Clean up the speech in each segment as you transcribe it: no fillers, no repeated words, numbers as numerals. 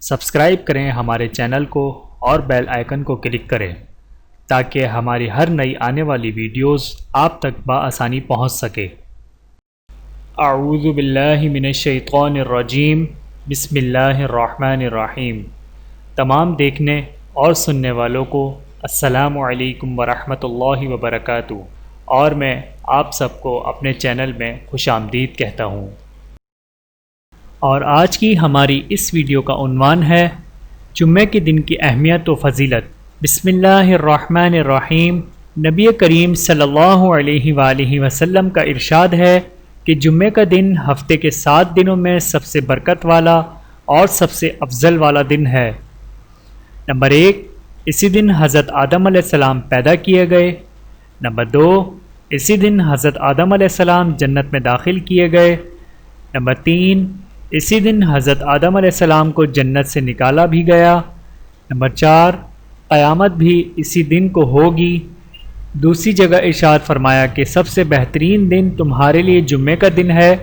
Subscribe کریں ہمارے channel کو اور بیل آئیکن کو کلک کریں تاکہ ہماری ہر نئی آنے والی ویڈیوز آپ تک بآسانی پہنچ سکے۔ اعوذ باللہ من الشیطان الرجیم، بسم اللہ الرحمن الرحیم۔ تمام دیکھنے اور سننے والوں کو السلام علیکم ورحمۃ اللہ وبرکاتہ، اور میں آپ سب کو اپنے چینل میں خوش آمدید کہتا ہوں۔ اور آج کی ہماری اس ویڈیو کا عنوان ہے جمعے کے دن کی اہمیت و فضیلت۔ بسم اللہ الرحمن الرحیم۔ نبی کریم صلی اللہ علیہ وآلہ وسلم کا ارشاد ہے کہ جمعے کا دن ہفتے کے 7 دنوں میں سب سے برکت والا اور سب سے افضل والا دن ہے۔ نمبر 1، اسی دن حضرت آدم علیہ السلام پیدا کیے گئے۔ نمبر 2، اسی دن حضرت آدم علیہ السلام جنت میں داخل کیے گئے۔ نمبر 3، اسی دن حضرت آدم علیہ السلام کو جنت سے نکالا بھی گیا۔ نمبر 4، قیامت بھی اسی دن کو ہوگی۔ دوسری جگہ ارشاد فرمایا کہ سب سے بہترین دن تمہارے لیے جمعے کا دن ہے۔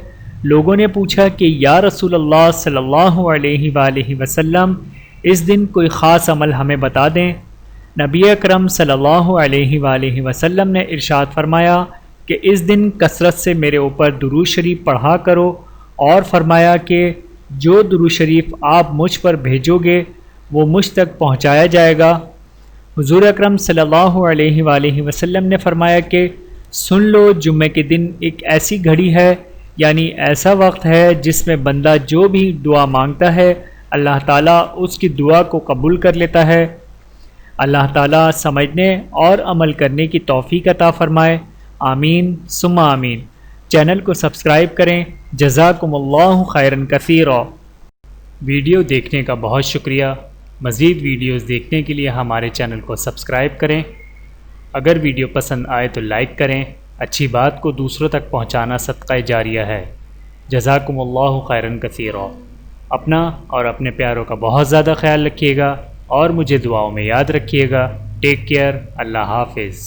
لوگوں نے پوچھا کہ یا رسول اللہ صلی اللہ علیہ وآلہ وسلم، اس دن کوئی خاص عمل ہمیں بتا دیں۔ نبی اکرم صلی اللہ علیہ وآلہ وسلم نے ارشاد فرمایا کہ اس دن کثرت سے میرے اوپر درود شریف پڑھا کرو، اور فرمایا کہ جو درود شریف آپ مجھ پر بھیجو گے وہ مجھ تک پہنچایا جائے گا۔ حضور اکرم صلی اللہ علیہ وآلہ وسلم نے فرمایا کہ سن لو، جمعے کے دن ایک ایسی گھڑی ہے، یعنی ایسا وقت ہے جس میں بندہ جو بھی دعا مانگتا ہے اللہ تعالیٰ اس کی دعا کو قبول کر لیتا ہے۔ اللہ تعالیٰ سمجھنے اور عمل کرنے کی توفیق عطا فرمائے، آمین ثم آمین۔ چینل کو سبسکرائب کریں۔ جزاکم اللہ خیرا کثیرا۔ ویڈیو دیکھنے کا بہت شکریہ۔ مزید ویڈیوز دیکھنے کے لیے ہمارے چینل کو سبسکرائب کریں۔ اگر ویڈیو پسند آئے تو لائک کریں۔ اچھی بات کو دوسروں تک پہنچانا صدقہ جاریہ ہے۔ جزاکم اللہ خیرا کثیرا۔ اپنا اور اپنے پیاروں کا بہت زیادہ خیال رکھیے گا اور مجھے دعاؤں میں یاد رکھیے گا۔ Take care. اللہ حافظ۔